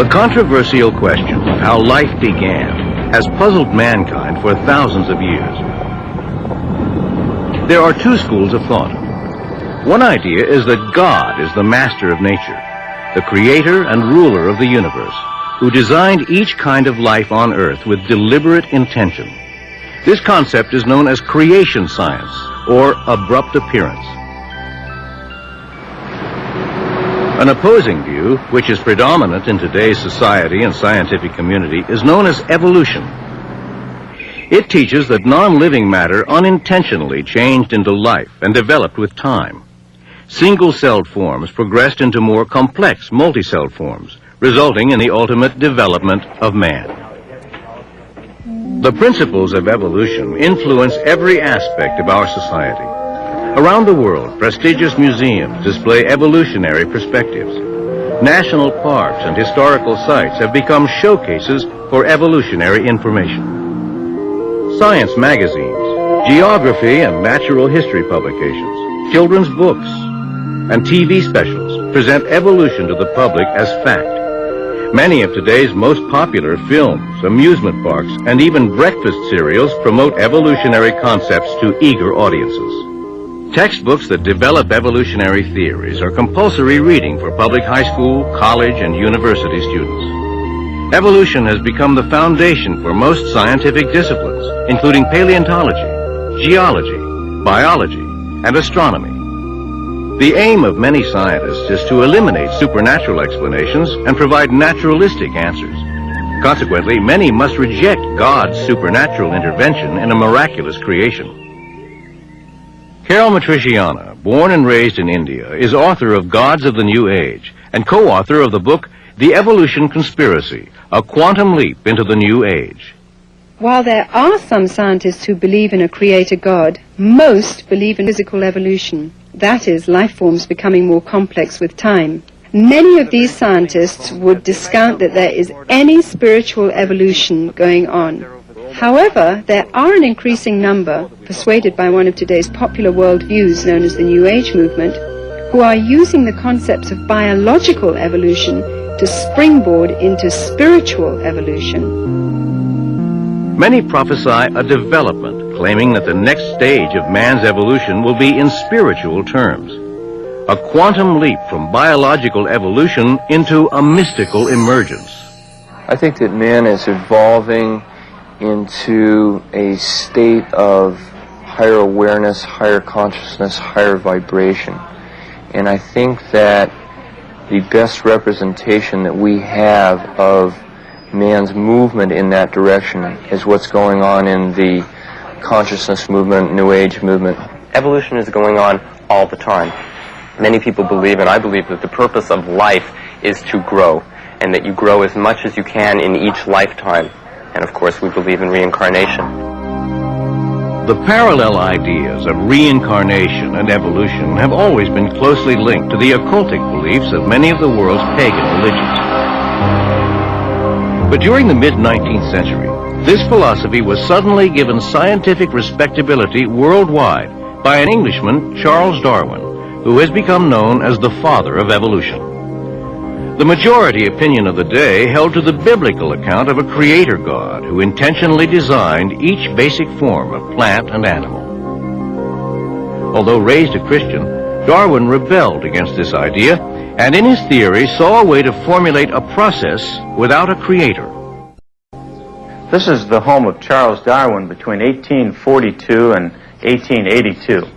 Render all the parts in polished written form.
The controversial question of how life began has puzzled mankind for thousands of years. There are two schools of thought. One idea is that God is the master of nature, the creator and ruler of the universe, who designed each kind of life on Earth with deliberate intention. This concept is known as creation science, or abrupt appearance. An opposing view, which is predominant in today's society and scientific community, is known as evolution. It teaches that non-living matter unintentionally changed into life and developed with time. Single-celled forms progressed into more complex multi-celled forms, resulting in the ultimate development of man. The principles of evolution influence every aspect of our society. Around the world, prestigious museums display evolutionary perspectives. National parks and historical sites have become showcases for evolutionary information. Science magazines, geography and natural history publications, children's books, and TV specials present evolution to the public as fact. Many of today's most popular films, amusement parks, and even breakfast cereals promote evolutionary concepts to eager audiences. Textbooks that develop evolutionary theories are compulsory reading for public high school, college, and university students. Evolution has become the foundation for most scientific disciplines, including paleontology, geology, biology, and astronomy. The aim of many scientists is to eliminate supernatural explanations and provide naturalistic answers. Consequently, many must reject God's supernatural intervention in a miraculous creation. Carol Matriciana, born and raised in India, is author of Gods of the New Age and co-author of the book The Evolution Conspiracy, A Quantum Leap into the New Age. While there are some scientists who believe in a creator God, most believe in physical evolution. That is, life forms becoming more complex with time. Many of these scientists would discount that there is any spiritual evolution going on. However, there are an increasing number, persuaded by one of today's popular worldviews known as the New Age movement, who are using the concepts of biological evolution to springboard into spiritual evolution. Many prophesy a development, claiming that the next stage of man's evolution will be in spiritual terms. A quantum leap from biological evolution into a mystical emergence. I think that man is evolving into a state of higher awareness, higher consciousness, higher vibration. And I think that the best representation that we have of man's movement in that direction is what's going on in the consciousness movement, New Age movement. Evolution is going on all the time. Many people believe, and I believe, that the purpose of life is to grow, and that you grow as much as you can in each lifetime. And of course, we believe in reincarnation. The parallel ideas of reincarnation and evolution have always been closely linked to the occultic beliefs of many of the world's pagan religions. But during the mid-19th century, this philosophy was suddenly given scientific respectability worldwide by an Englishman, Charles Darwin, who has become known as the father of evolution. The majority opinion of the day held to the biblical account of a creator God who intentionally designed each basic form of plant and animal. Although raised a Christian, Darwin rebelled against this idea and in his theory saw a way to formulate a process without a creator. This is the home of Charles Darwin between 1842 and 1882.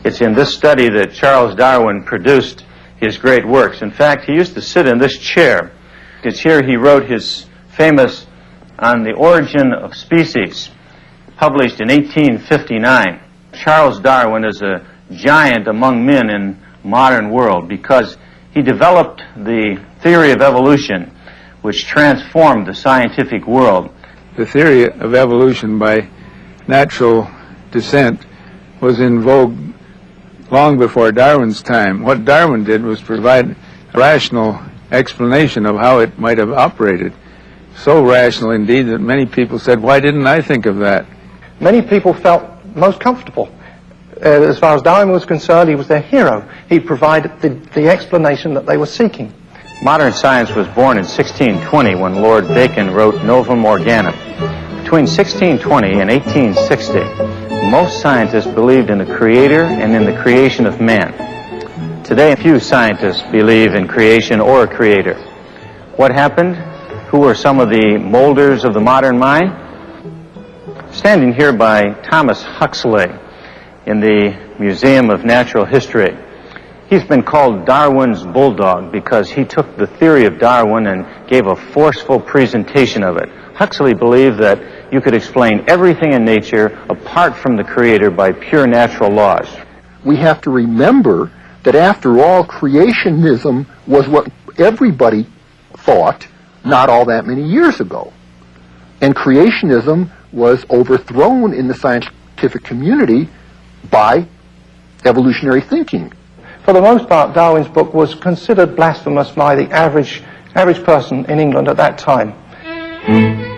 It's in this study that Charles Darwin produced his great works. In fact, he used to sit in this chair. It's here he wrote his famous On the Origin of Species, published in 1859. Charles Darwin is a giant among men in modern world because he developed the theory of evolution, which transformed the scientific world. The theory of evolution by natural descent was in vogue long before Darwin's time. What Darwin did was provide a rational explanation of how it might have operated. So rational indeed that many people said, why didn't I think of that? Many people felt most comfortable. As far as Darwin was concerned, he was their hero. He provided the explanation that they were seeking. Modern science was born in 1620 when Lord Bacon wrote Novum Organum. Between 1620 and 1860, most scientists believed in the Creator and in the creation of man. Today, few scientists believe in creation or a Creator. What happened? Who were some of the molders of the modern mind? Standing here by Thomas Huxley in the Museum of Natural History. He's been called Darwin's bulldog because he took the theory of Darwin and gave a forceful presentation of it. Huxley believed that you could explain everything in nature apart from the Creator by pure natural laws. We have to remember that after all, creationism was what everybody thought not all that many years ago. And creationism was overthrown in the scientific community by evolutionary thinking. For the most part, Darwin's book was considered blasphemous by the average person in England at that time.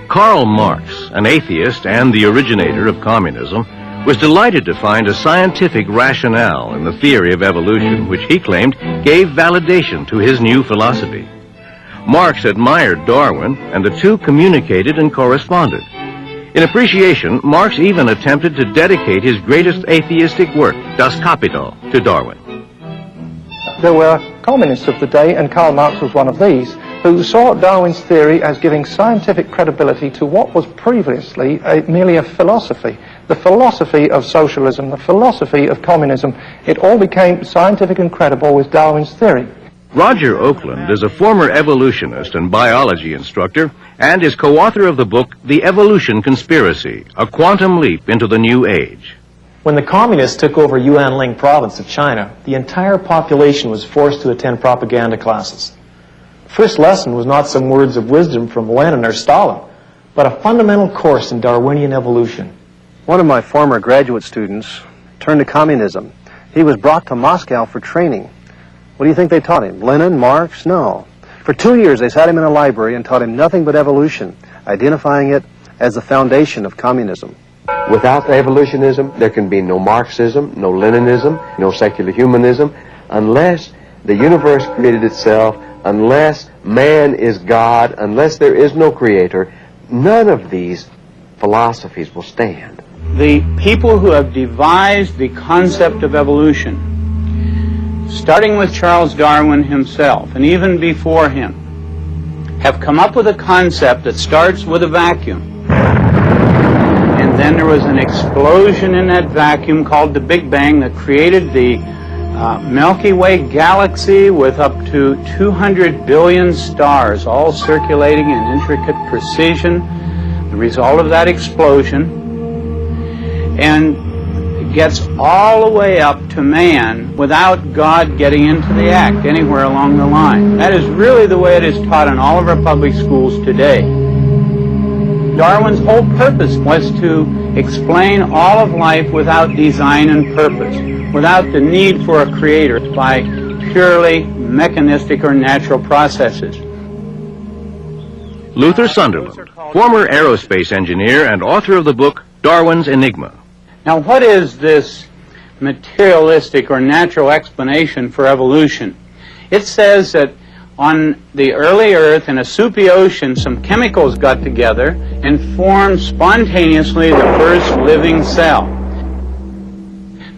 Karl Marx, an atheist and the originator of communism, was delighted to find a scientific rationale in the theory of evolution, which he claimed gave validation to his new philosophy. Marx admired Darwin, and the two communicated and corresponded. In appreciation, Marx even attempted to dedicate his greatest atheistic work, Das Kapital, to Darwin. There were communists of the day, and Karl Marx was one of these, who saw Darwin's theory as giving scientific credibility to what was previously merely a philosophy. The philosophy of socialism, the philosophy of communism, it all became scientific and credible with Darwin's theory. Roger Oakland is a former evolutionist and biology instructor and is co-author of the book The Evolution Conspiracy, A Quantum Leap into the New Age. When the communists took over Yuanling province of China, the entire population was forced to attend propaganda classes. The first lesson was not some words of wisdom from Lenin or Stalin, but a fundamental course in Darwinian evolution. One of my former graduate students turned to communism. He was brought to Moscow for training. What do you think they taught him? Lenin, Marx? No. For 2 years they sat him in a library and taught him nothing but evolution, identifying it as the foundation of communism. Without evolutionism, there can be no Marxism, no Leninism, no secular humanism, unless the universe created itself, unless man is God, unless there is no creator. None of these philosophies will stand. The people who have devised the concept of evolution, starting with Charles Darwin himself, and even before him, have come up with a concept that starts with a vacuum. And then there was an explosion in that vacuum called the Big Bang that created the Milky Way galaxy with up to 200 billion stars, all circulating in intricate precision. The result of that explosion, and it gets all the way up to man without God getting into the act anywhere along the line. That is really the way it is taught in all of our public schools today. Darwin's whole purpose was to explain all of life without design and purpose, without the need for a creator, by purely mechanistic or natural processes. Luther Sunderland, former aerospace engineer and author of the book Darwin's Enigma. Now, what is this materialistic or natural explanation for evolution? It says that on the early Earth, in a soupy ocean, some chemicals got together and formed spontaneously the first living cell.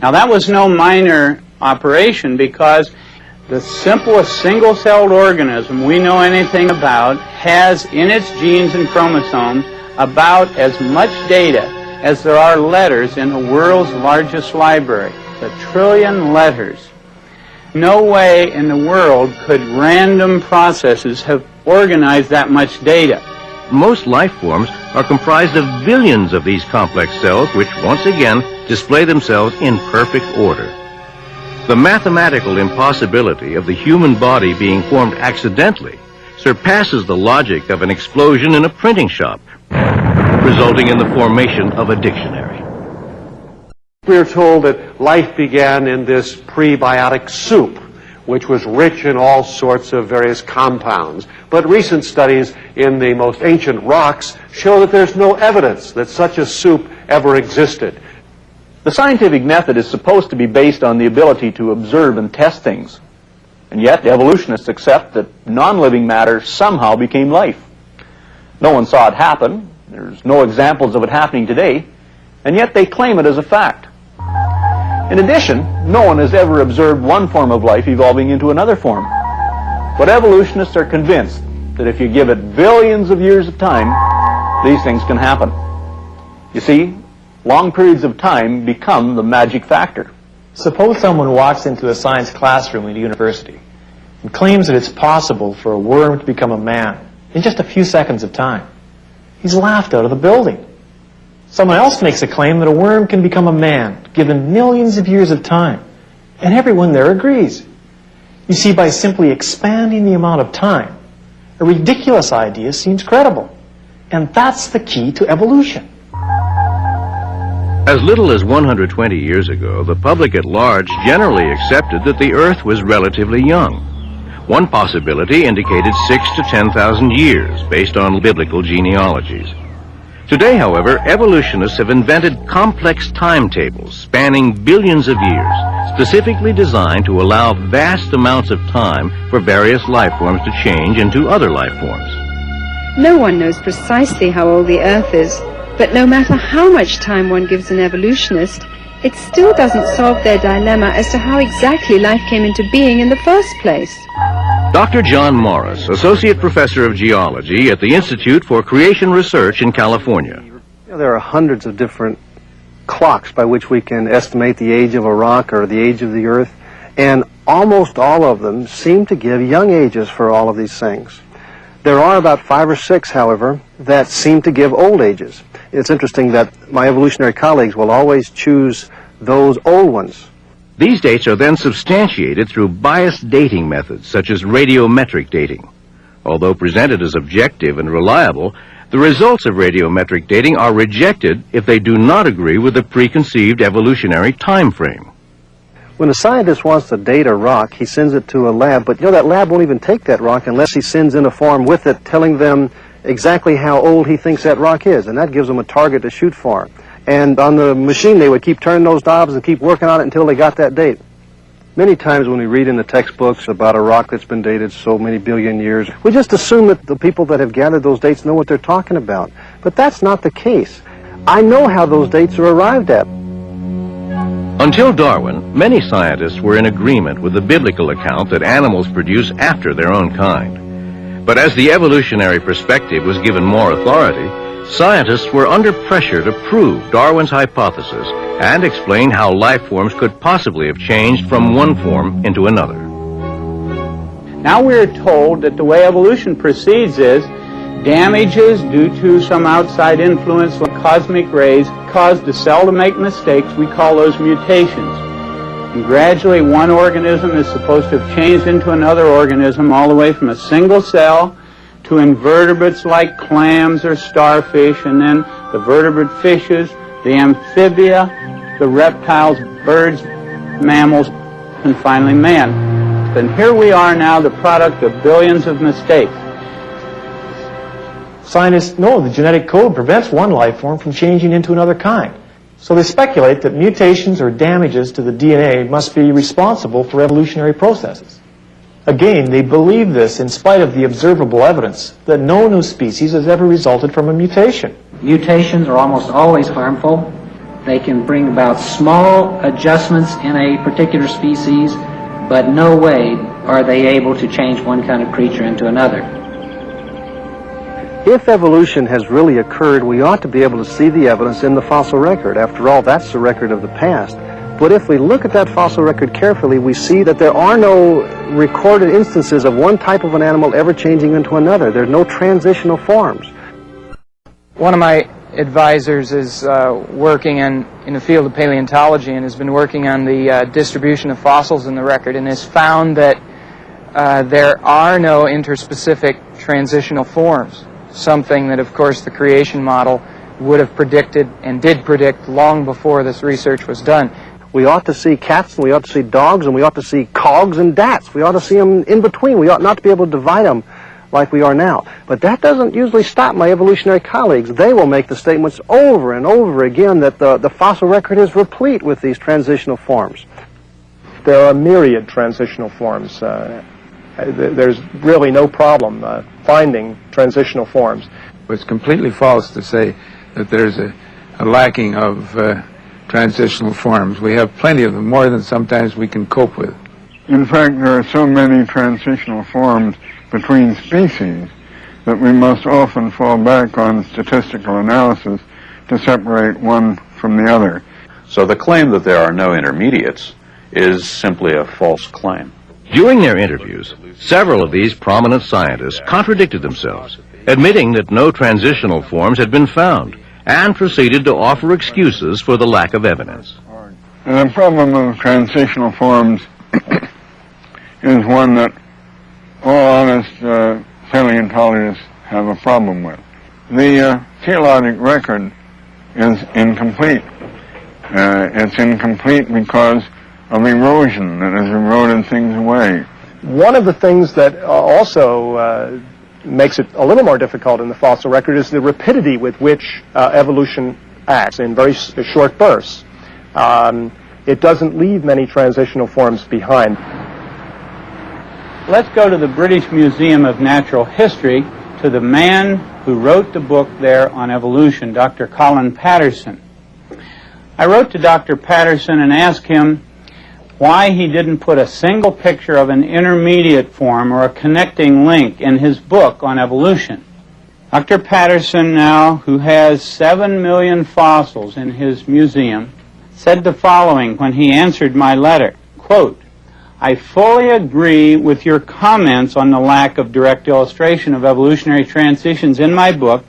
Now, that was no minor operation, because the simplest single-celled organism we know anything about has in its genes and chromosomes about as much data as there are letters in the world's largest library, 1 trillion letters. No way in the world could random processes have organized that much data. Most life forms are comprised of billions of these complex cells, which once again display themselves in perfect order. The mathematical impossibility of the human body being formed accidentally surpasses the logic of an explosion in a printing shop, resulting in the formation of a dictionary. We are told that life began in this prebiotic soup, which was rich in all sorts of various compounds. But recent studies in the most ancient rocks show that there's no evidence that such a soup ever existed. The scientific method is supposed to be based on the ability to observe and test things. And yet, evolutionists accept that non-living matter somehow became life. No one saw it happen. There's no examples of it happening today, and yet they claim it as a fact. In addition, no one has ever observed one form of life evolving into another form. But evolutionists are convinced that if you give it billions of years of time, these things can happen. You see, long periods of time become the magic factor. Suppose someone walks into a science classroom at a university and claims that it's possible for a worm to become a man in just a few seconds of time. He's laughed out of the building. Someone else makes a claim that a worm can become a man given millions of years of time, and everyone there agrees. You see, by simply expanding the amount of time, a ridiculous idea seems credible. And that's the key to evolution. As little as 120 years ago, the public at large generally accepted that the Earth was relatively young. One possibility indicated 6,000 to 10,000 years, based on biblical genealogies. Today, however, evolutionists have invented complex timetables spanning billions of years, specifically designed to allow vast amounts of time for various life forms to change into other life forms. No one knows precisely how old the Earth is, but no matter how much time one gives an evolutionist, it still doesn't solve their dilemma as to how exactly life came into being in the first place. Dr. John Morris, Associate Professor of Geology at the Institute for Creation Research in California. There are hundreds of different clocks by which we can estimate the age of a rock or the age of the Earth, and almost all of them seem to give young ages for all of these things. There are about 5 or 6, however, that seem to give old ages. It's interesting that my evolutionary colleagues will always choose those old ones. These dates are then substantiated through biased dating methods, such as radiometric dating. Although presented as objective and reliable, the results of radiometric dating are rejected if they do not agree with the preconceived evolutionary time frame. When a scientist wants to date a rock, he sends it to a lab, but that lab won't even take that rock unless he sends in a form with it telling them exactly how old he thinks that rock is, and that gives them a target to shoot for. And on the machine, they would keep turning those knobs and keep working on it until they got that date. Many times when we read in the textbooks about a rock that's been dated so many billion years, we just assume that the people that have gathered those dates know what they're talking about. But that's not the case. I know how those dates are arrived at. Until Darwin, many scientists were in agreement with the biblical account that animals produce after their own kind. But as the evolutionary perspective was given more authority, scientists were under pressure to prove Darwin's hypothesis and explain how life forms could possibly have changed from one form into another. Now we're told that the way evolution proceeds is damages due to some outside influence like cosmic rays cause the cell to make mistakes. We call those mutations. And gradually one organism is supposed to have changed into another organism all the way from a single cell to invertebrates like clams or starfish, and then the vertebrate fishes, the amphibia, the reptiles, birds, mammals, and finally man. And here we are now, the product of billions of mistakes. Scientists know the genetic code prevents one life form from changing into another kind. So they speculate that mutations or damages to the DNA must be responsible for evolutionary processes. Again, they believe this in spite of the observable evidence that no new species has ever resulted from a mutation. Mutations are almost always harmful. They can bring about small adjustments in a particular species, but no way are they able to change one kind of creature into another. If evolution has really occurred, we ought to be able to see the evidence in the fossil record. After all, that's the record of the past. But if we look at that fossil record carefully, we see that there are no recorded instances of one type of an animal ever changing into another. There are no transitional forms. One of my advisors is working in the field of paleontology and has been working on the distribution of fossils in the record, and has found that there are no interspecific transitional forms, something that, of course, the creation model would have predicted and did predict long before this research was done. We ought to see cats, and we ought to see dogs, and we ought to see cogs and dats. We ought to see them in between. We ought not to be able to divide them like we are now. But that doesn't usually stop my evolutionary colleagues. They will make the statements over and over again that the fossil record is replete with these transitional forms. there are myriad transitional forms. There's really no problem finding transitional forms. It's completely false to say that there's a lacking of transitional forms. We have plenty of them, more than sometimes we can cope with. In fact, there are so many transitional forms between species that we must often fall back on statistical analysis to separate one from the other. So the claim that there are no intermediates is simply a false claim. During their interviews, several of these prominent scientists contradicted themselves, admitting that no transitional forms had been found, and proceeded to offer excuses for the lack of evidence. And the problem of transitional forms is one that all honest paleontologists have a problem with. The geologic record is incomplete. It's incomplete because of erosion that has eroded things away. One of the things that also makes it a little more difficult in the fossil record is the rapidity with which evolution acts in very short bursts. It doesn't leave many transitional forms behind. Let's go to the British Museum of Natural History, to the man who wrote the book there on evolution, Dr. Colin Patterson. I wrote to Dr. Patterson and asked him why he didn't put a single picture of an intermediate form or a connecting link in his book on evolution. Dr. Patterson now, who has 7 million fossils in his museum, said the following when he answered my letter, quote, "I fully agree with your comments on the lack of direct illustration of evolutionary transitions in my book.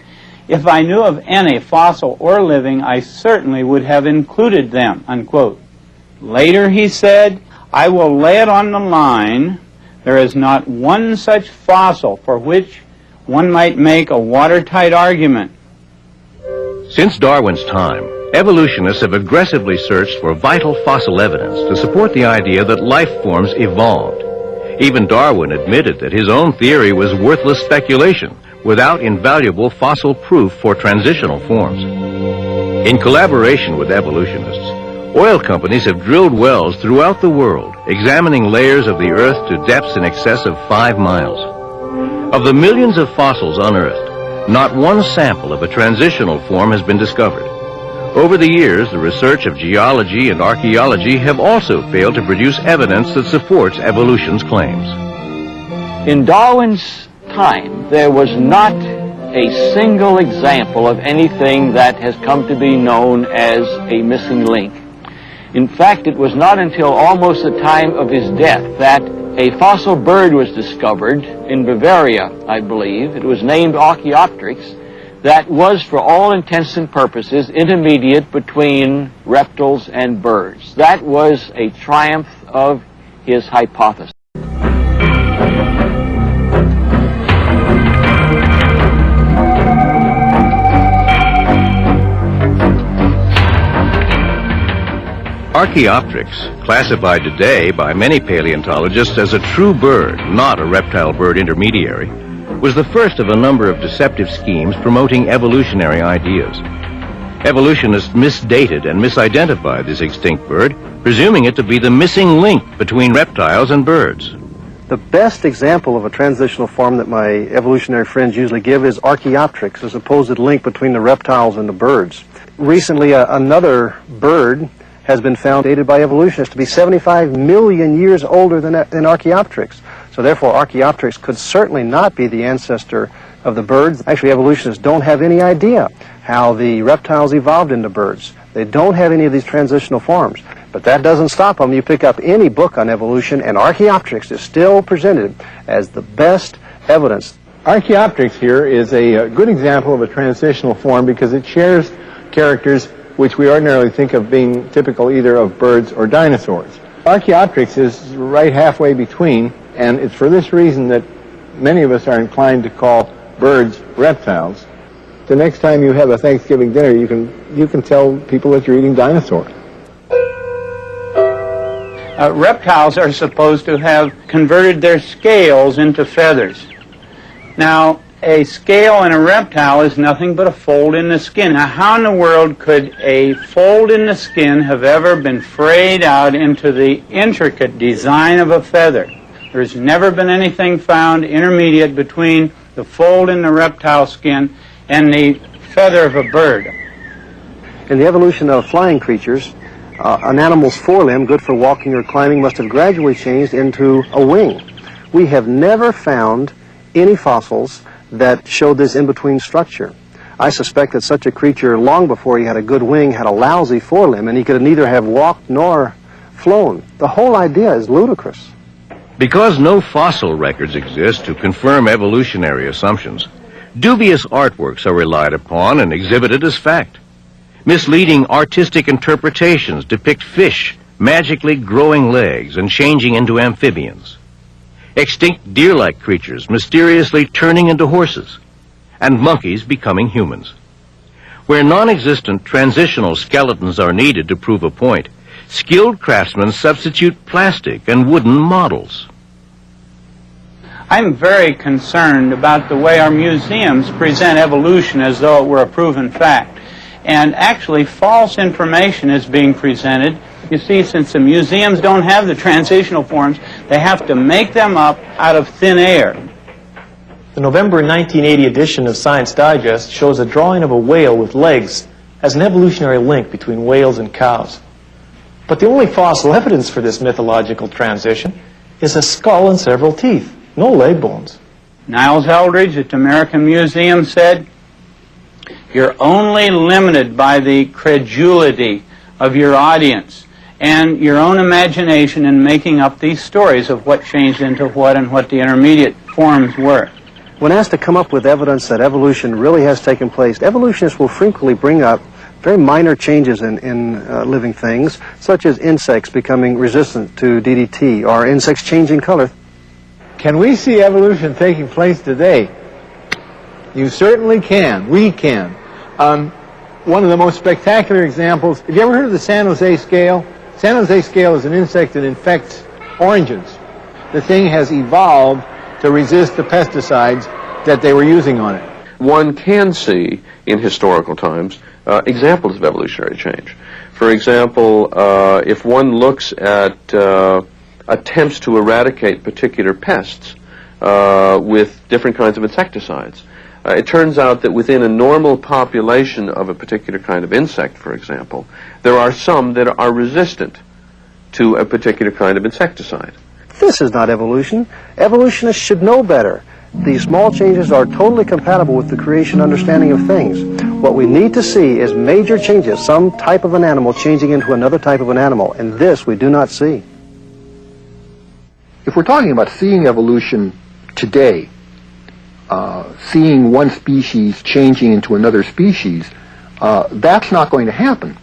If I knew of any, fossil or living, I certainly would have included them," unquote. Later he said, "I will lay it on the line. There is not one such fossil for which one might make a watertight argument." Since Darwin's time, evolutionists have aggressively searched for vital fossil evidence to support the idea that life forms evolved. Even Darwin admitted that his own theory was worthless speculation without invaluable fossil proof for transitional forms. In collaboration with evolutionists, oil companies have drilled wells throughout the world, examining layers of the earth to depths in excess of 5 miles. Of the millions of fossils unearthed, not one sample of a transitional form has been discovered. Over the years, the research of geology and archaeology have also failed to produce evidence that supports evolution's claims. In Darwin's time, there was not a single example of anything that has come to be known as a missing link. In fact, it was not until almost the time of his death that a fossil bird was discovered in Bavaria, I believe. It was named Archaeopteryx. That was, for all intents and purposes, intermediate between reptiles and birds. That was a triumph of his hypothesis. Archaeopteryx, classified today by many paleontologists as a true bird, not a reptile-bird intermediary, was the first of a number of deceptive schemes promoting evolutionary ideas. Evolutionists misdated and misidentified this extinct bird, presuming it to be the missing link between reptiles and birds. The best example of a transitional form that my evolutionary friends usually give is Archaeopteryx, a supposed link between the reptiles and the birds. Recently, another bird has been found, dated by evolutionists, to be 75 million years older than Archaeopteryx. So therefore, Archaeopteryx could certainly not be the ancestor of the birds. Actually, evolutionists don't have any idea how the reptiles evolved into birds. They don't have any of these transitional forms. But that doesn't stop them. You pick up any book on evolution, and Archaeopteryx is still presented as the best evidence. Archaeopteryx here is a good example of a transitional form because it shares characters which we ordinarily think of being typical either of birds or dinosaurs. Archaeopteryx is right halfway between, and it's for this reason that many of us are inclined to call birds reptiles. The next time you have a Thanksgiving dinner, you can tell people that you're eating dinosaurs. Reptiles are supposed to have converted their scales into feathers. Now, a scale in a reptile is nothing but a fold in the skin. Now, how in the world could a fold in the skin have ever been frayed out into the intricate design of a feather? There's never been anything found intermediate between the fold in the reptile skin and the feather of a bird. In the evolution of flying creatures, an animal's forelimb, good for walking or climbing, must have gradually changed into a wing. We have never found any fossils that showed this in-between structure. I suspect that such a creature, long before he had a good wing, had a lousy forelimb, and he could neither have walked nor flown. The whole idea is ludicrous. Because no fossil records exist to confirm evolutionary assumptions, dubious artworks are relied upon and exhibited as fact. Misleading artistic interpretations depict fish magically growing legs and changing into amphibians, extinct deer-like creatures mysteriously turning into horses, and monkeys becoming humans. Where non-existent transitional skeletons are needed to prove a point, skilled craftsmen substitute plastic and wooden models. I'm very concerned about the way our museums present evolution as though it were a proven fact. And actually, false information is being presented. You see, since the museums don't have the transitional forms, they have to make them up out of thin air. The November 1980 edition of Science Digest shows a drawing of a whale with legs as an evolutionary link between whales and cows. But the only fossil evidence for this mythological transition is a skull and several teeth, no leg bones. Niles Eldridge at the American Museum said, "You're only limited by the credulity of your audience and your own imagination in making up these stories of what changed into what and what the intermediate forms were." When asked to come up with evidence that evolution really has taken place, evolutionists will frequently bring up very minor changes in living things, such as insects becoming resistant to DDT or insects changing color. Can we see evolution taking place today? You certainly can. We can. One of the most spectacular examples, have you ever heard of the San Jose scale? San Jose scale is an insect that infects oranges. The thing has evolved to resist the pesticides that they were using on it. One can see in historical times examples of evolutionary change. For example, if one looks at attempts to eradicate particular pests with different kinds of insecticides, it turns out that within a normal population of a particular kind of insect, for example, there are some that are resistant to a particular kind of insecticide. This is not evolution. Evolutionists should know better. These small changes are totally compatible with the creation understanding of things. What we need to see is major changes, some type of an animal changing into another type of an animal, and this we do not see. If we're talking about seeing evolution today, seeing one species changing into another species, that's not going to happen.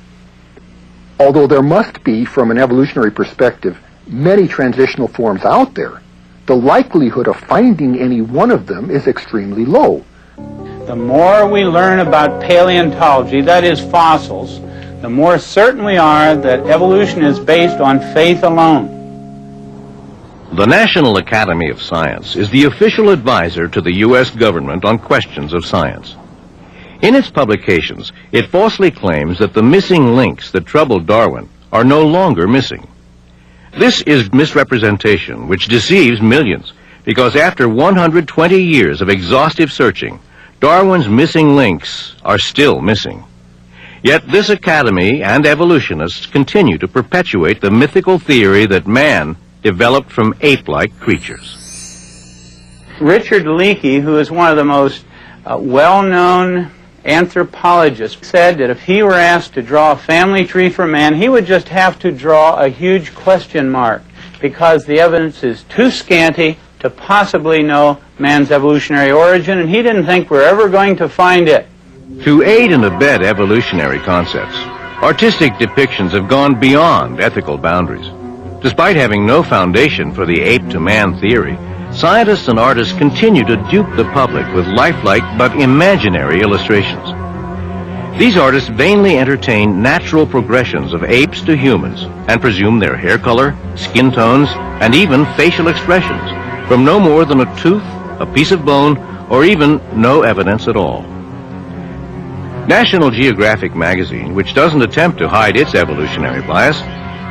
Although there must be, from an evolutionary perspective, many transitional forms out there, the likelihood of finding any one of them is extremely low. The more we learn about paleontology, that is fossils, the more certain we are that evolution is based on faith alone. The National Academy of Science is the official advisor to the U.S. government on questions of science. In its publications, it falsely claims that the missing links that troubled Darwin are no longer missing. This is misrepresentation which deceives millions, because after 120 years of exhaustive searching, Darwin's missing links are still missing. Yet this academy and evolutionists continue to perpetuate the mythical theory that man developed from ape-like creatures. Richard Leakey, who is one of the most well-known anthropologists, said that if he were asked to draw a family tree for man, he would just have to draw a huge question mark, because the evidence is too scanty to possibly know man's evolutionary origin, and he didn't think we're ever going to find it. To aid and abet evolutionary concepts, artistic depictions have gone beyond ethical boundaries. Despite having no foundation for the ape-to-man theory, scientists and artists continue to dupe the public with lifelike but imaginary illustrations. These artists vainly entertain natural progressions of apes to humans and presume their hair color, skin tones, and even facial expressions from no more than a tooth, a piece of bone, or even no evidence at all. National Geographic magazine, which doesn't attempt to hide its evolutionary bias,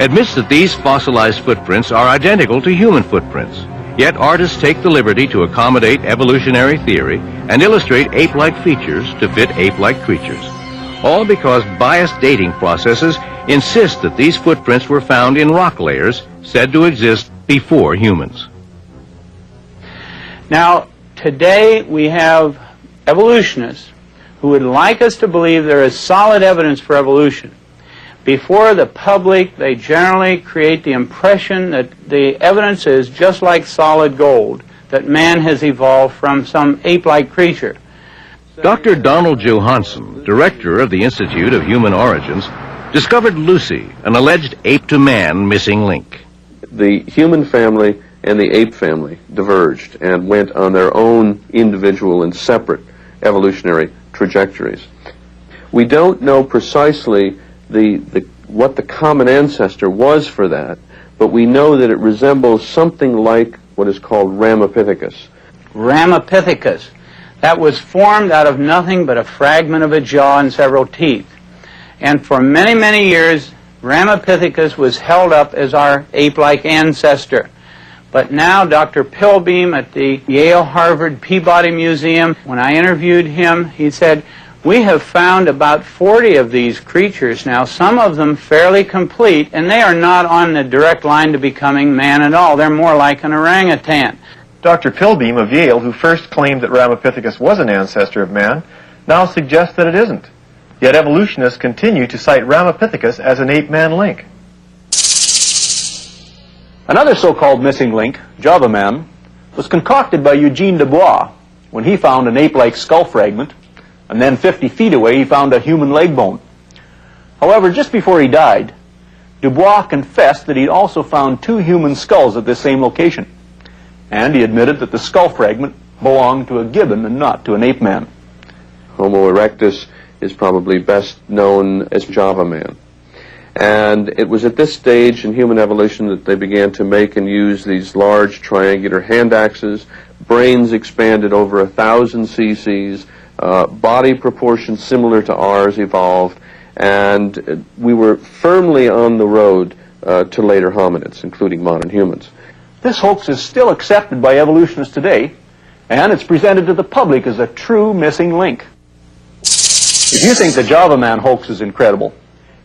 admits that these fossilized footprints are identical to human footprints. Yet artists take the liberty to accommodate evolutionary theory and illustrate ape-like features to fit ape-like creatures. All because biased dating processes insist that these footprints were found in rock layers said to exist before humans. Now, today we have evolutionists who would like us to believe there is solid evidence for evolution. Before the public, they generally create the impression that the evidence is just like solid gold, that man has evolved from some ape-like creature. Dr. Donald Johanson, director of the Institute of Human Origins, discovered Lucy, an alleged ape-to-man missing link. The human family and the ape family diverged and went on their own individual and separate evolutionary trajectories. We don't know precisely what the common ancestor was for that, but we know that it resembles something like what is called Ramapithecus. Ramapithecus. That was formed out of nothing but a fragment of a jaw and several teeth. And for many, many years, Ramapithecus was held up as our ape-like ancestor. But now Dr. Pilbeam at the Yale Harvard Peabody Museum, when I interviewed him, he said, we have found about 40 of these creatures now, some of them fairly complete, and they are not on the direct line to becoming man at all. They're more like an orangutan. Dr. Pilbeam of Yale, who first claimed that Ramapithecus was an ancestor of man, now suggests that it isn't. Yet evolutionists continue to cite Ramapithecus as an ape-man link. Another so-called missing link, Java Man, was concocted by Eugene Dubois when he found an ape-like skull fragment, and then 50 feet away he found a human leg bone. However, just before he died, Dubois confessed that he'd also found 2 human skulls at this same location, and he admitted that the skull fragment belonged to a gibbon and not to an ape man. Homo erectus is probably best known as Java Man. And it was at this stage in human evolution that they began to make and use these large triangular hand axes, brains expanded over 1,000 cc's, body proportions similar to ours evolved, and we were firmly on the road to later hominids, including modern humans. This hoax is still accepted by evolutionists today, and it's presented to the public as a true missing link. If you think the Java Man hoax is incredible,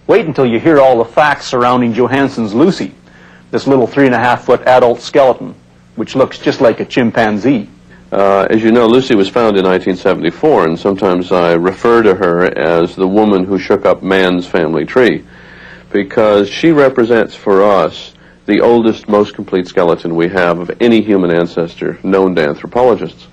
wait until you hear all the facts surrounding Johanson's Lucy, this little 3.5-foot adult skeleton, which looks just like a chimpanzee. As you know, Lucy was found in 1974, and sometimes I refer to her as the woman who shook up man's family tree, because she represents for us the oldest, most complete skeleton we have of any human ancestor known to anthropologists.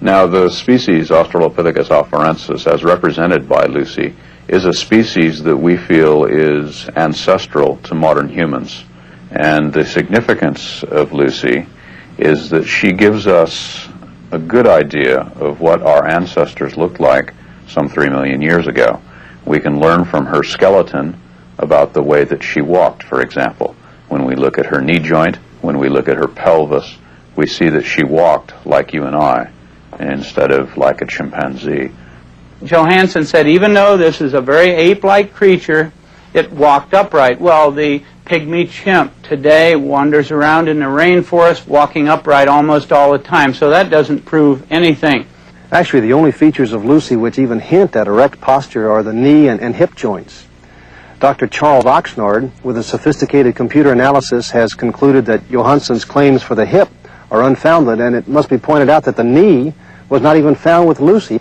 Now, the species Australopithecus afarensis, as represented by Lucy, is a species that we feel is ancestral to modern humans. And the significance of Lucy is that she gives us a good idea of what our ancestors looked like some 3 million years ago. We can learn from her skeleton about the way that she walked, for example. When we look at her knee joint, when we look at her pelvis, we see that she walked like you and I, instead of like a chimpanzee. Johanson said, even though this is a very ape-like creature, it walked upright. Well, the pygmy chimp today wanders around in the rainforest walking upright almost all the time, so that doesn't prove anything. Actually, the only features of Lucy which even hint at erect posture are the knee and hip joints. Dr. Charles Oxnard, with a sophisticated computer analysis, has concluded that Johansson's claims for the hip are unfounded, and it must be pointed out that the knee was not even found with Lucy.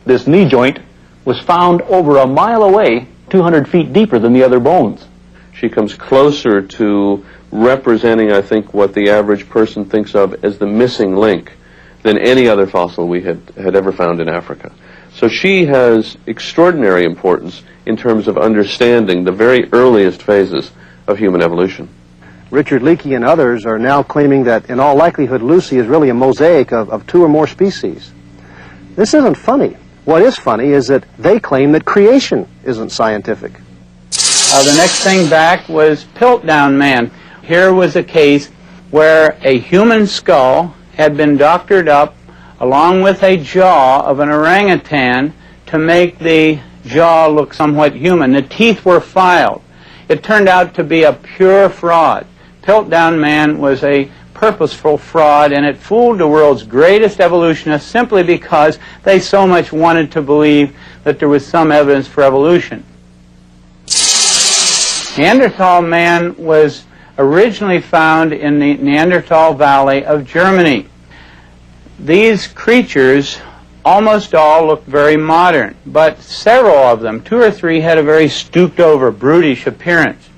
This knee joint was found over a mile away, 200 feet deeper than the other bones. She comes closer to representing, I think, what the average person thinks of as the missing link than any other fossil we had ever found in Africa. So she has extraordinary importance in terms of understanding the very earliest phases of human evolution. Richard Leakey and others are now claiming that, in all likelihood, Lucy is really a mosaic of 2 or more species. This isn't funny. What is funny is that they claim that creation isn't scientific. The next thing back was Piltdown Man. Here was a case where a human skull had been doctored up along with a jaw of an orangutan to make the jaw look somewhat human. The teeth were filed. It turned out to be a pure fraud. Piltdown Man was a purposeful fraud, and it fooled the world's greatest evolutionists simply because they so much wanted to believe that there was some evidence for evolution. Neanderthal man was originally found in the Neanderthal Valley of Germany. These creatures, almost all, looked very modern, but several of them, 2 or 3, had a very stooped-over, brutish appearance.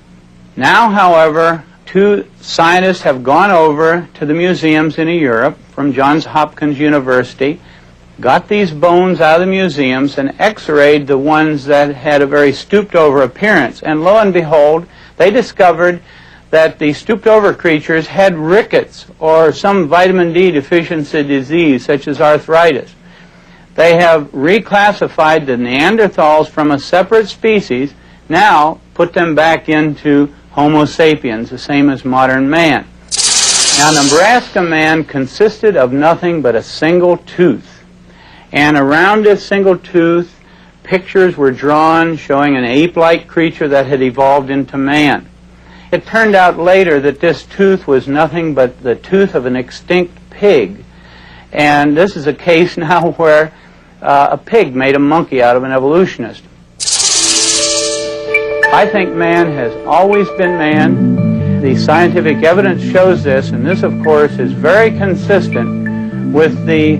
Now, however, 2 scientists have gone over to the museums in Europe from Johns Hopkins University, got these bones out of the museums and x-rayed the ones that had a very stooped-over appearance. And lo and behold, they discovered that the stooped-over creatures had rickets or some vitamin D deficiency disease, such as arthritis. They have reclassified the Neanderthals from a separate species, now put them back into Homo sapiens, the same as modern man. Now, Nebraska man consisted of nothing but a single tooth. And around this single tooth, pictures were drawn showing an ape-like creature that had evolved into man. It turned out later that this tooth was nothing but the tooth of an extinct pig. And this is a case now where a pig made a monkey out of an evolutionist. I think man has always been man. The scientific evidence shows this, and this, of course, is very consistent with the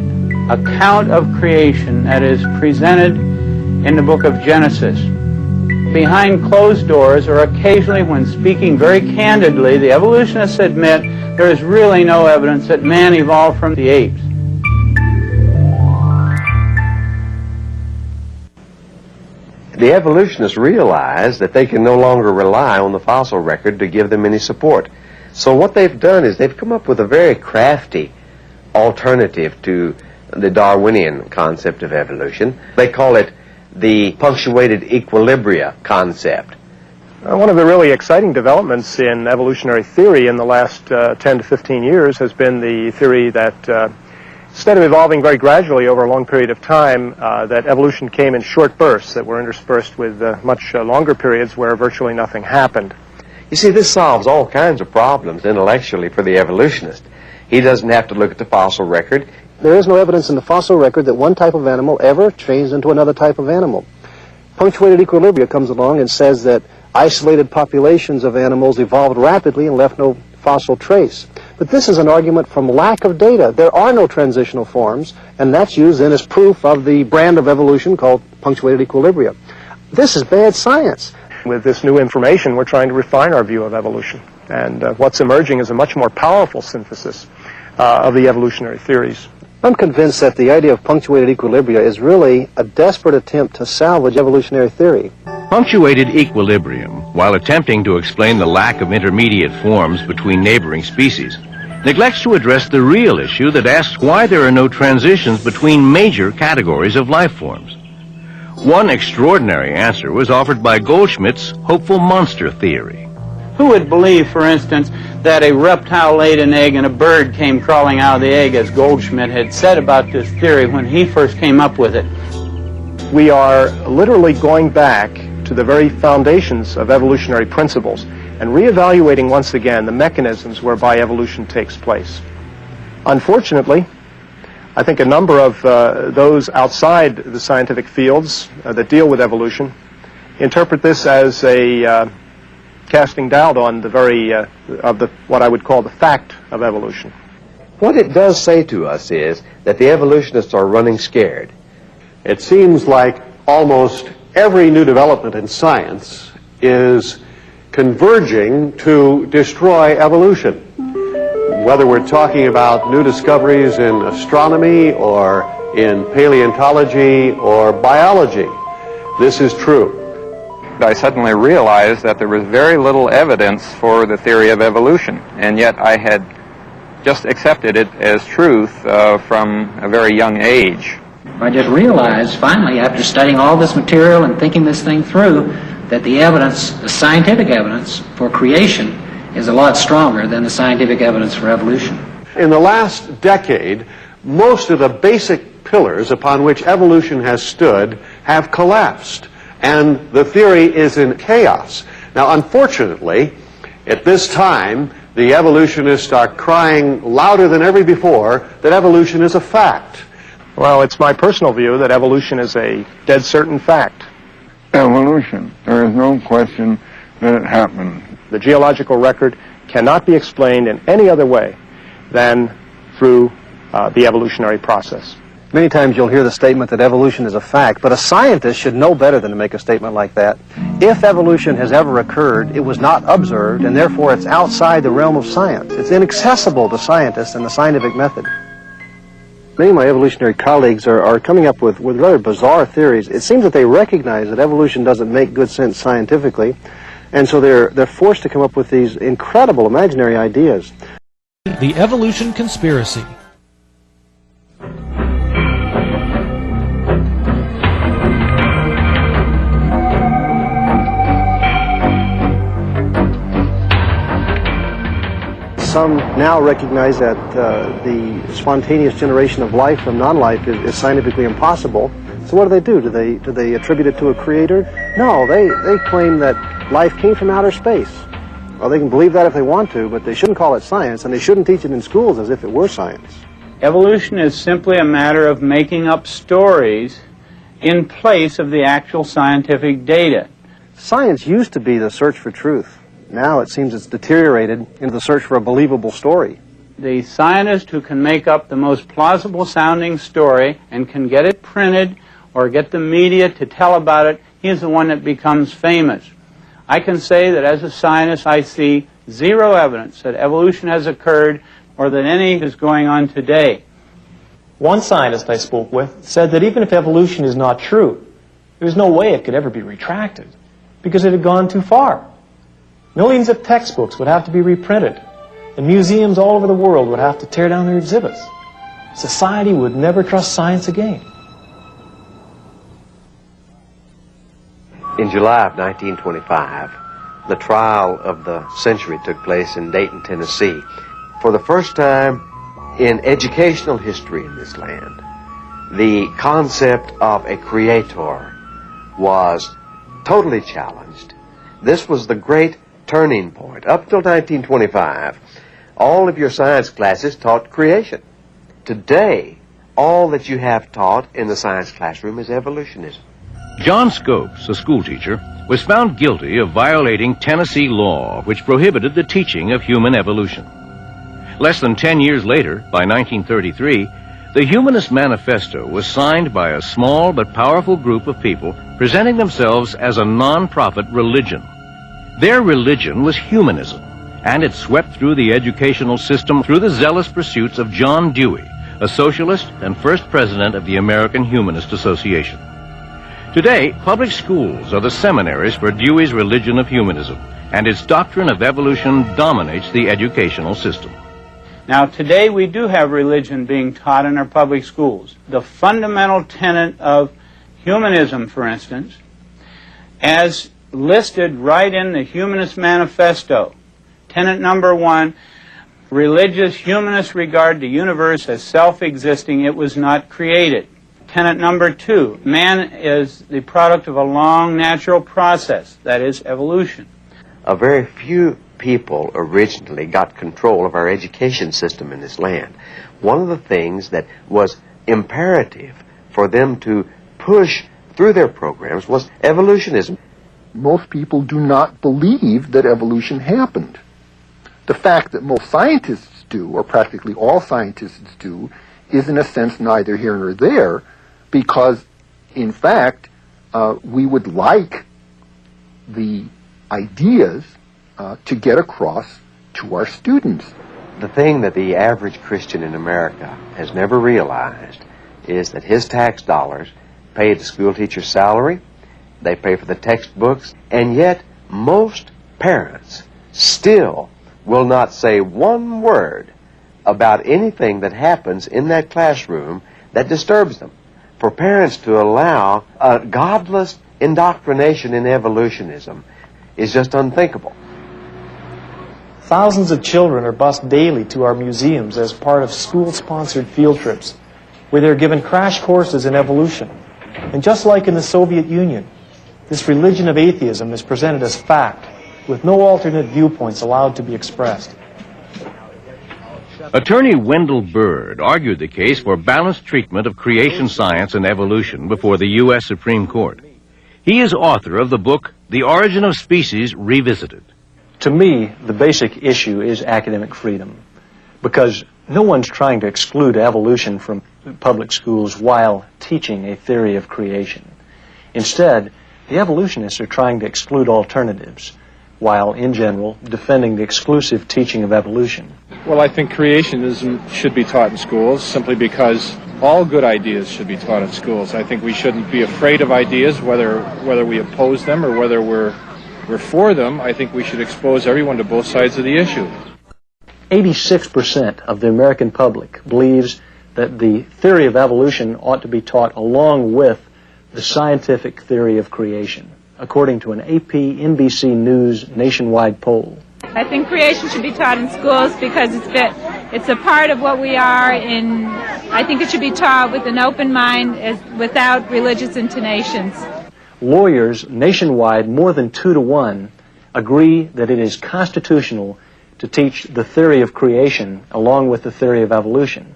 account of creation that is presented in the book of Genesis. Behind closed doors, or occasionally when speaking very candidly, the evolutionists admit there is really no evidence that man evolved from the apes. The evolutionists realize that they can no longer rely on the fossil record to give them any support. So what they've done is they've come up with a very crafty alternative to the Darwinian concept of evolution. They call it the punctuated equilibria concept. One of the really exciting developments in evolutionary theory in the last 10 to 15 years has been the theory that instead of evolving very gradually over a long period of time, that evolution came in short bursts that were interspersed with much longer periods where virtually nothing happened. You see, this solves all kinds of problems intellectually for the evolutionist. He doesn't have to look at the fossil record. There is no evidence in the fossil record that one type of animal ever changed into another type of animal. Punctuated equilibria comes along and says that isolated populations of animals evolved rapidly and left no fossil trace. But this is an argument from lack of data. There are no transitional forms, and that's used then as proof of the brand of evolution called punctuated equilibria. This is bad science. With this new information, we're trying to refine our view of evolution. And what's emerging is a much more powerful synthesis of the evolutionary theories. I'm convinced that the idea of punctuated equilibria is really a desperate attempt to salvage evolutionary theory. Punctuated equilibrium, while attempting to explain the lack of intermediate forms between neighboring species, neglects to address the real issue that asks why there are no transitions between major categories of life forms. One extraordinary answer was offered by Goldschmidt's hopeful monster theory. Who would believe, for instance, that a reptile laid an egg and a bird came crawling out of the egg, as Goldschmidt had said about this theory when he first came up with it? We are literally going back to the very foundations of evolutionary principles and reevaluating once again the mechanisms whereby evolution takes place. Unfortunately, I think a number of those outside the scientific fields that deal with evolution interpret this as a casting doubt on the very what I would call the fact of evolution. What it does say to us is that the evolutionists are running scared. It seems like almost every new development in science is converging to destroy evolution. Whether we're talking about new discoveries in astronomy or in paleontology or biology, this is true. I suddenly realized that there was very little evidence for the theory of evolution, and yet I had just accepted it as truth from a very young age. I just realized, finally, after studying all this material and thinking this thing through, that the evidence, the scientific evidence for creation, is a lot stronger than the scientific evidence for evolution. In the last decade, most of the basic pillars upon which evolution has stood have collapsed, and the theory is in chaos. Now, unfortunately, at this time, the evolutionists are crying louder than ever before that evolution is a fact. Well, it's my personal view that evolution is a dead certain fact. Evolution. There is no question that it happened. The geological record cannot be explained in any other way than through the evolutionary process. Many times you'll hear the statement that evolution is a fact, but a scientist should know better than to make a statement like that. If evolution has ever occurred, it was not observed, and therefore it's outside the realm of science. It's inaccessible to scientists and the scientific method. Many of my evolutionary colleagues are coming up with rather bizarre theories. It seems that they recognize that evolution doesn't make good sense scientifically, and so they're forced to come up with these incredible imaginary ideas. The Evolution Conspiracy. Some now recognize that the spontaneous generation of life from non-life is scientifically impossible. So what do? Do they attribute it to a creator? No, they claim that life came from outer space. Well, they can believe that if they want to, but they shouldn't call it science, and they shouldn't teach it in schools as if it were science. Evolution is simply a matter of making up stories in place of the actual scientific data. Science used to be the search for truth. Now it seems it's deteriorated into the search for a believable story. The scientist who can make up the most plausible sounding story and can get it printed or get the media to tell about it, he is the one that becomes famous. I can say that as a scientist I see zero evidence that evolution has occurred or that any is going on today. One scientist I spoke with said that even if evolution is not true, there's no way it could ever be retracted because it had gone too far. Millions of textbooks would have to be reprinted, and museums all over the world would have to tear down their exhibits. Society would never trust science again. In July of 1925, the trial of the century took place in Dayton, Tennessee. For the first time in educational history in this land, the concept of a creator was totally challenged. This was the great turning point. Up till 1925, all of your science classes taught creation. Today, all that you have taught in the science classroom is evolutionism. John Scopes, a schoolteacher, was found guilty of violating Tennessee law, which prohibited the teaching of human evolution. Less than 10 years later, by 1933, the Humanist Manifesto was signed by a small but powerful group of people presenting themselves as a non-profit religion. Their religion was humanism, and it swept through the educational system through the zealous pursuits of John Dewey, a socialist and first president of the American Humanist Association. Today, public schools are the seminaries for Dewey's religion of humanism, and its doctrine of evolution dominates the educational system. Now, today we do have religion being taught in our public schools. The fundamental tenet of humanism, for instance, as listed right in the Humanist Manifesto. Tenet number 1, religious humanists regard the universe as self-existing. It was not created. Tenet number 2, man is the product of a long natural process, that is, evolution. A very few people originally got control of our education system in this land. One of the things that was imperative for them to push through their programs was evolutionism. Most people do not believe that evolution happened. The fact that most scientists do, or practically all scientists do, is in a sense neither here nor there, because in fact we would like the ideas to get across to our students. The thing that the average Christian in America has never realized is that his tax dollars pay the school teacher's salary, they pay for the textbooks, and yet most parents still will not say one word about anything that happens in that classroom that disturbs them. For parents to allow a godless indoctrination in evolutionism is just unthinkable. Thousands of children are bused daily to our museums as part of school-sponsored field trips, where they're given crash courses in evolution. And just like in the Soviet Union, this religion of atheism is presented as fact, with no alternate viewpoints allowed to be expressed. Attorney Wendell Bird argued the case for balanced treatment of creation science and evolution before the U.S. Supreme Court. He is author of the book, The Origin of Species Revisited. To me, the basic issue is academic freedom, because no one's trying to exclude evolution from public schools while teaching a theory of creation. Instead, the evolutionists are trying to exclude alternatives, while, in general, defending the exclusive teaching of evolution. Well, I think creationism should be taught in schools simply because all good ideas should be taught in schools. I think we shouldn't be afraid of ideas, whether we oppose them or whether we're for them. I think we should expose everyone to both sides of the issue. 86% of the American public believes that the theory of evolution ought to be taught along with the scientific theory of creation, according to an AP NBC News nationwide poll. I think creation should be taught in schools because it's a part of what we are, and I think it should be taught with an open mind without religious intonations. Lawyers nationwide, more than 2 to 1, agree that it is constitutional to teach the theory of creation along with the theory of evolution.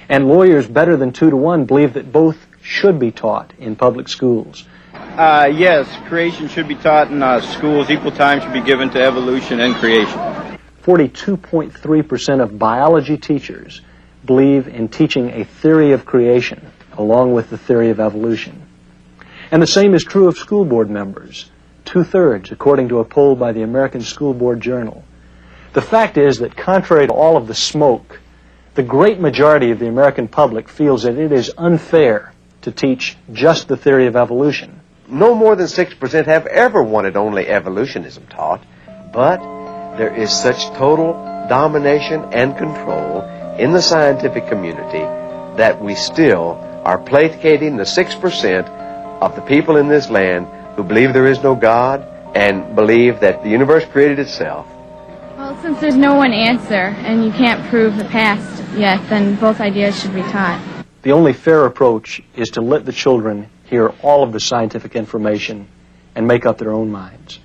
And lawyers better than 2 to 1 believe that both should be taught in public schools. Yes, creation should be taught in schools. Equal time should be given to evolution and creation. 42.3% of biology teachers believe in teaching a theory of creation along with the theory of evolution. And the same is true of school board members, 2/3, according to a poll by the American School Board Journal. The fact is that contrary to all of the smoke, the great majority of the American public feels that it is unfair to teach just the theory of evolution. No more than 6% have ever wanted only evolutionism taught, but there is such total domination and control in the scientific community that we still are placating the 6% of the people in this land who believe there is no God and believe that the universe created itself. Well, since there's no one answer and you can't prove the past yet, then both ideas should be taught. The only fair approach is to let the children hear all of the scientific information and make up their own minds.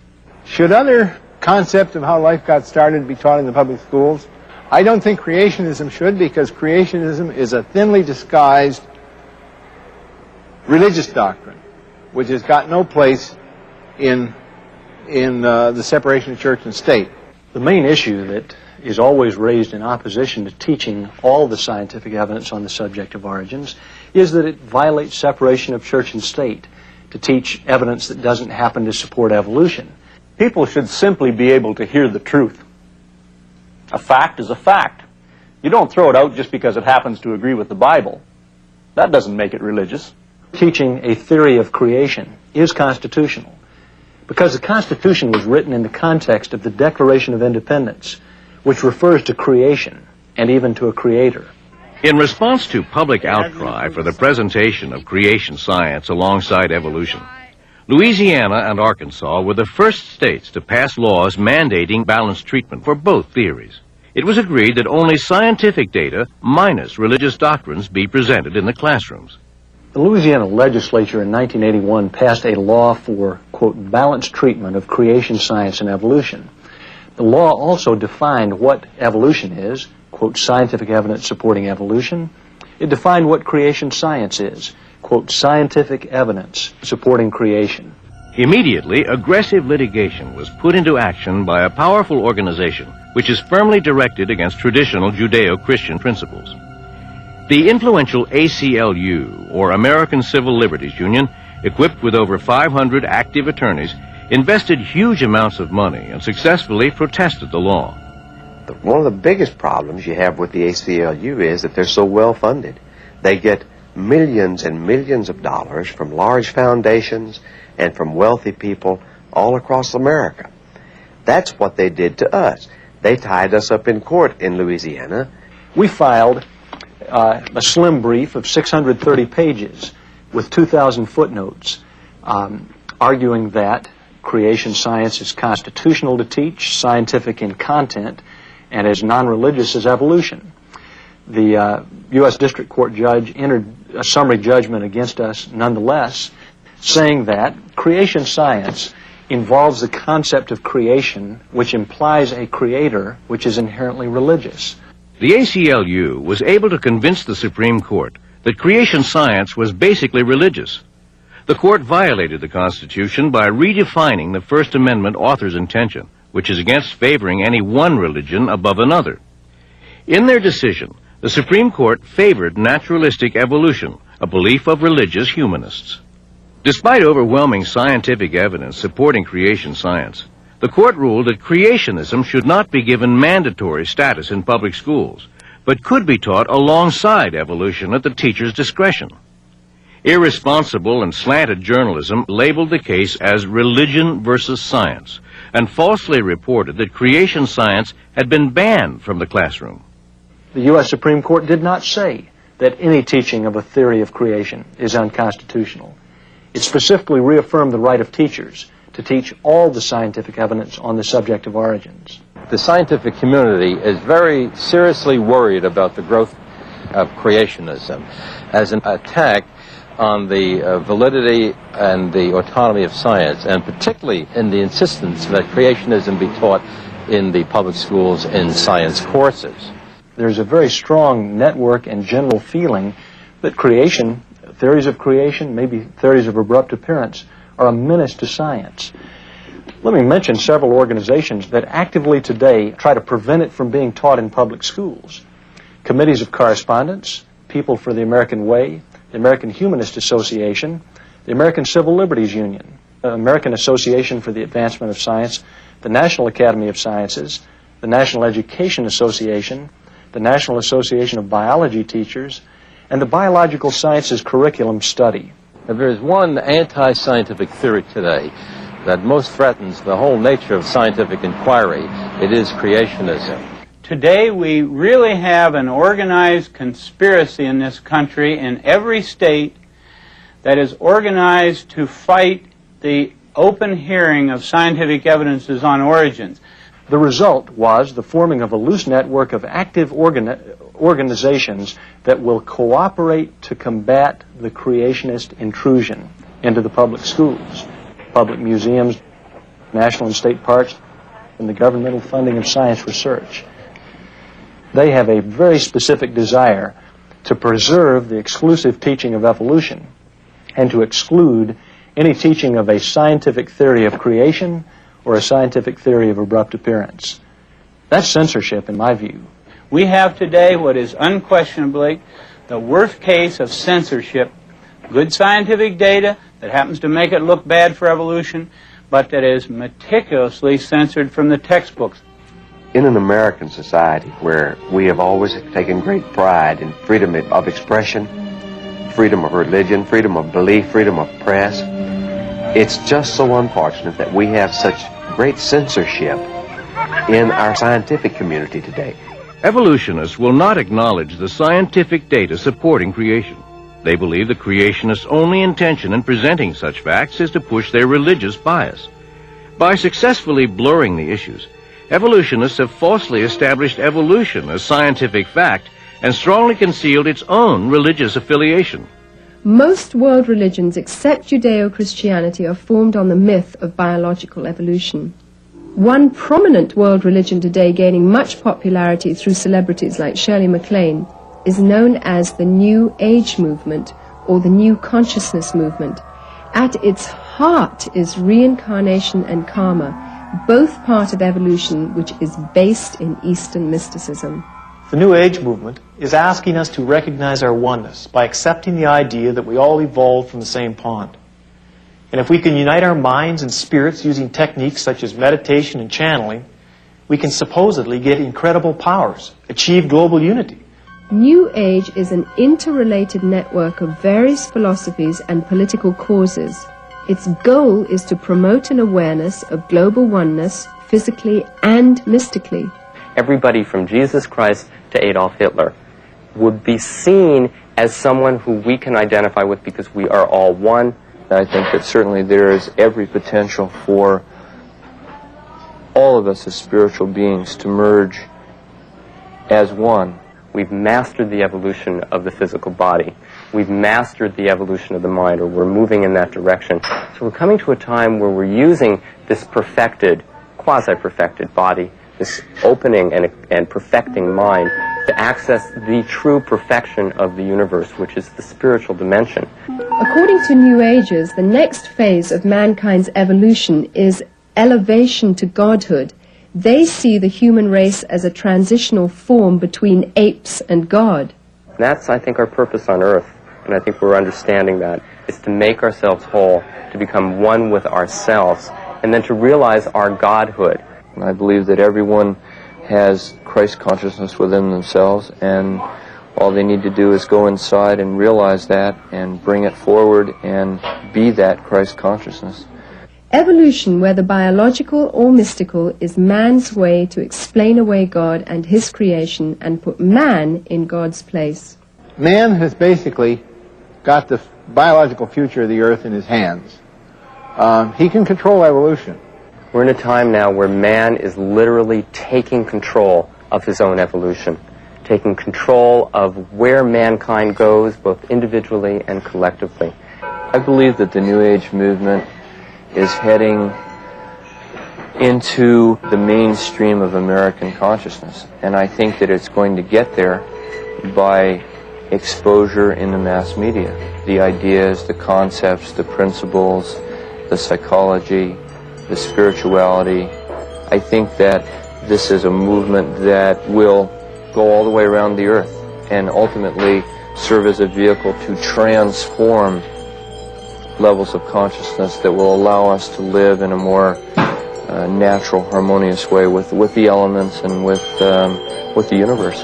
Should other concepts of how life got started be taught in the public schools? I don't think creationism should, because creationism is a thinly disguised religious doctrine, which has got no place in the separation of church and state. The main issue that is always raised in opposition to teaching all the scientific evidence on the subject of origins is that it violates separation of church and state to teach evidence that doesn't happen to support evolution. People should simply be able to hear the truth. A fact is a fact. You don't throw it out just because it happens to agree with the Bible. That doesn't make it religious. Teaching a theory of creation is constitutional because the Constitution was written in the context of the Declaration of Independence, which refers to creation and even to a creator. In response to public outcry for the presentation of creation science alongside evolution, Louisiana and Arkansas were the first states to pass laws mandating balanced treatment for both theories. It was agreed that only scientific data minus religious doctrines be presented in the classrooms. The Louisiana legislature in 1981 passed a law for, quote, balanced treatment of creation science and evolution. The law also defined what evolution is, quote, scientific evidence supporting evolution. It defined what creation science is, quote, scientific evidence supporting creation. Immediately, aggressive litigation was put into action by a powerful organization which is firmly directed against traditional Judeo-Christian principles. The influential ACLU, or American Civil Liberties Union, equipped with over 500 active attorneys, invested huge amounts of money and successfully protested the law. One of the biggest problems you have with the ACLU is that they're so well funded. They get millions and millions of dollars from large foundations and from wealthy people all across America. That's what they did to us. They tied us up in court in Louisiana. We filed a slim brief of 630 pages with 2,000 footnotes arguing that creation science is constitutional to teach, scientific in content, and as non-religious as evolution. The U.S. District Court judge entered a summary judgment against us nonetheless, saying that creation science involves the concept of creation, which implies a creator which is inherently religious. The ACLU was able to convince the Supreme Court that creation science was basically religious. The court violated the Constitution by redefining the First Amendment author's intention, which is against favoring any one religion above another. In their decision, the Supreme Court favored naturalistic evolution, a belief of religious humanists. Despite overwhelming scientific evidence supporting creation science, the court ruled that creationism should not be given mandatory status in public schools, but could be taught alongside evolution at the teacher's discretion. Irresponsible and slanted journalism labeled the case as religion versus science, and falsely reported that creation science had been banned from the classroom. The U.S. Supreme Court did not say that any teaching of a theory of creation is unconstitutional. It specifically reaffirmed the right of teachers to teach all the scientific evidence on the subject of origins. The scientific community is very seriously worried about the growth of creationism as an attack on the validity and the autonomy of science, and particularly in the insistence that creationism be taught in the public schools in science courses. There's a very strong network and general feeling that creation, theories of creation, maybe theories of abrupt appearance, are a menace to science. Let me mention several organizations that actively today try to prevent it from being taught in public schools. Committees of Correspondence, People for the American Way, the American Humanist Association, the American Civil Liberties Union, the American Association for the Advancement of Science, the National Academy of Sciences, the National Education Association, the National Association of Biology Teachers, and the Biological Sciences Curriculum Study. If there is one anti-scientific theory today that most threatens the whole nature of scientific inquiry, it is creationism. Today we really have an organized conspiracy in this country, in every state, that is organized to fight the open hearing of scientific evidences on origins. The result was the forming of a loose network of active organizations that will cooperate to combat the creationist intrusion into the public schools, public museums, national and state parks, and the governmental funding of science research. They have a very specific desire to preserve the exclusive teaching of evolution and to exclude any teaching of a scientific theory of creation or a scientific theory of abrupt appearance. That's censorship, in my view. We have today what is unquestionably the worst case of censorship. Good scientific data that happens to make it look bad for evolution, but that is meticulously censored from the textbooks. In an American society where we have always taken great pride in freedom of expression, freedom of religion, freedom of belief, freedom of press, it's just so unfortunate that we have such great censorship in our scientific community today. Evolutionists will not acknowledge the scientific data supporting creation. They believe the creationists' only intention in presenting such facts is to push their religious bias. By successfully blurring the issues, evolutionists have falsely established evolution as scientific fact and strongly concealed its own religious affiliation. Most world religions except Judeo-Christianity are formed on the myth of biological evolution. One prominent world religion today gaining much popularity through celebrities like Shirley MacLaine is known as the New Age movement or the New Consciousness movement. At its heart is reincarnation and karma, both part of evolution which is based in Eastern mysticism. The New Age movement is asking us to recognize our oneness by accepting the idea that we all evolved from the same pond. And if we can unite our minds and spirits using techniques such as meditation and channeling, we can supposedly get incredible powers, achieve global unity. New Age is an interrelated network of various philosophies and political causes. Its goal is to promote an awareness of global oneness, physically and mystically. Everybody from Jesus Christ to Adolf Hitler would be seen as someone who we can identify with because we are all one. I think that certainly there is every potential for all of us as spiritual beings to merge as one. We've mastered the evolution of the physical body. We've mastered the evolution of the mind, or we're moving in that direction. So we're coming to a time where we're using this perfected, quasi-perfected body, this opening and perfecting mind, to access the true perfection of the universe, which is the spiritual dimension. According to New Agers, the next phase of mankind's evolution is elevation to godhood. They see the human race as a transitional form between apes and God. That's, I think, our purpose on earth, and I think we're understanding that, is to make ourselves whole, to become one with ourselves, and then to realize our godhood. And I believe that everyone has Christ consciousness within themselves, and all they need to do is go inside and realize that and bring it forward and be that Christ consciousness. Evolution, whether biological or mystical, is man's way to explain away God and his creation and put man in God's place. Man has basically got the biological future of the earth in his hands. He can control evolution. We're in a time now where man is literally taking control of his own evolution, taking control of where mankind goes, both individually and collectively. I believe that the New Age movement is heading into the mainstream of American consciousness, and I think that it's going to get there by exposure in the mass media. The ideas, the concepts, the principles, the psychology, the spirituality. I think that this is a movement that will go all the way around the earth and ultimately serve as a vehicle to transform levels of consciousness that will allow us to live in a more natural, harmonious way with the elements and with the universe.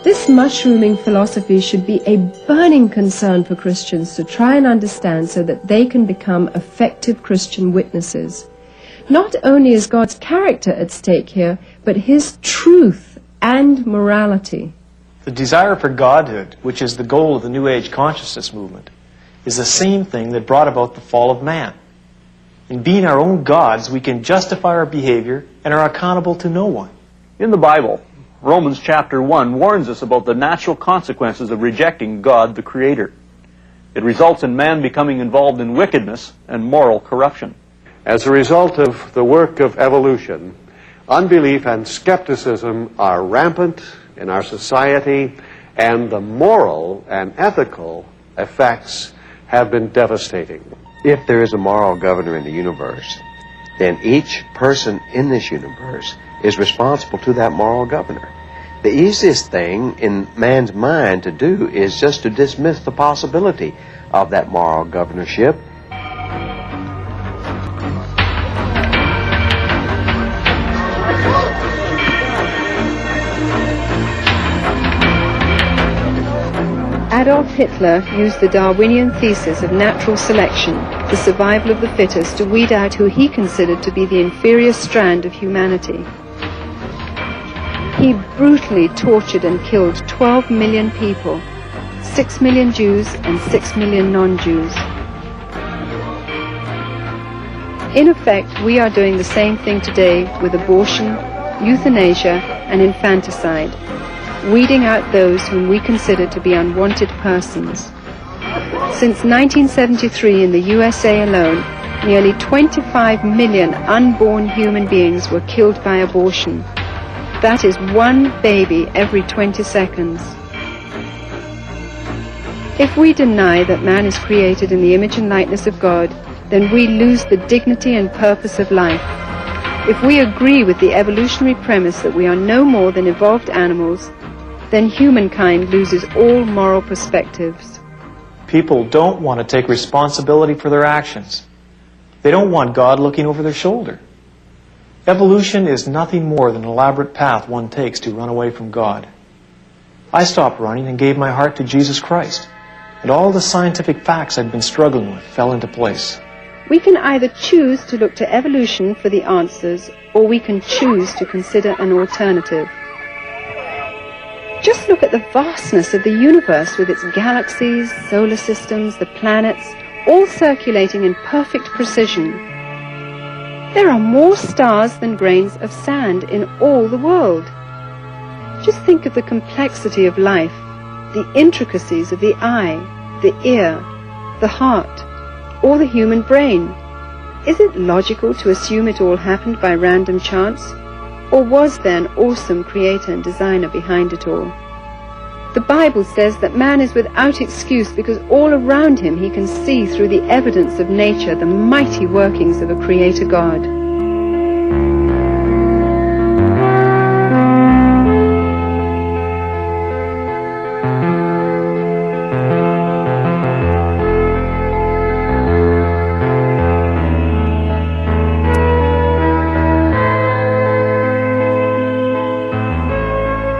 This mushrooming philosophy should be a burning concern for Christians to try and understand so that they can become effective Christian witnesses. Not only is God's character at stake here, but his truth and morality. The desire for godhood, which is the goal of the New Age consciousness movement, is the same thing that brought about the fall of man. In being our own gods, we can justify our behavior and are accountable to no one. In the Bible, Romans chapter 1 warns us about the natural consequences of rejecting God the Creator. It results in man becoming involved in wickedness and moral corruption. As a result of the work of evolution, unbelief and skepticism are rampant in our society, and the moral and ethical effects have been devastating. If there is a moral governor in the universe, then each person in this universe is responsible to that moral governor. The easiest thing in man's mind to do is just to dismiss the possibility of that moral governorship. Adolf Hitler used the Darwinian thesis of natural selection, the survival of the fittest, to weed out who he considered to be the inferior strand of humanity. He brutally tortured and killed 12 million people, 6 million Jews and 6 million non-Jews. In effect, we are doing the same thing today with abortion, euthanasia, and infanticide, weeding out those whom we consider to be unwanted persons. Since 1973 in the USA alone, nearly 25 million unborn human beings were killed by abortion. That is one baby every 20 seconds. If we deny that man is created in the image and likeness of God, then we lose the dignity and purpose of life. If we agree with the evolutionary premise that we are no more than evolved animals, then humankind loses all moral perspectives. People don't want to take responsibility for their actions. They don't want God looking over their shoulder. Evolution is nothing more than an elaborate path one takes to run away from God. I stopped running and gave my heart to Jesus Christ, and all the scientific facts I'd been struggling with fell into place. We can either choose to look to evolution for the answers, or we can choose to consider an alternative. Just look at the vastness of the universe with its galaxies, solar systems, the planets, all circulating in perfect precision. There are more stars than grains of sand in all the world. Just think of the complexity of life, the intricacies of the eye, the ear, the heart, or the human brain. Is it logical to assume it all happened by random chance? Or was there an awesome creator and designer behind it all? The Bible says that man is without excuse because all around him he can see through the evidence of nature the mighty workings of a creator God.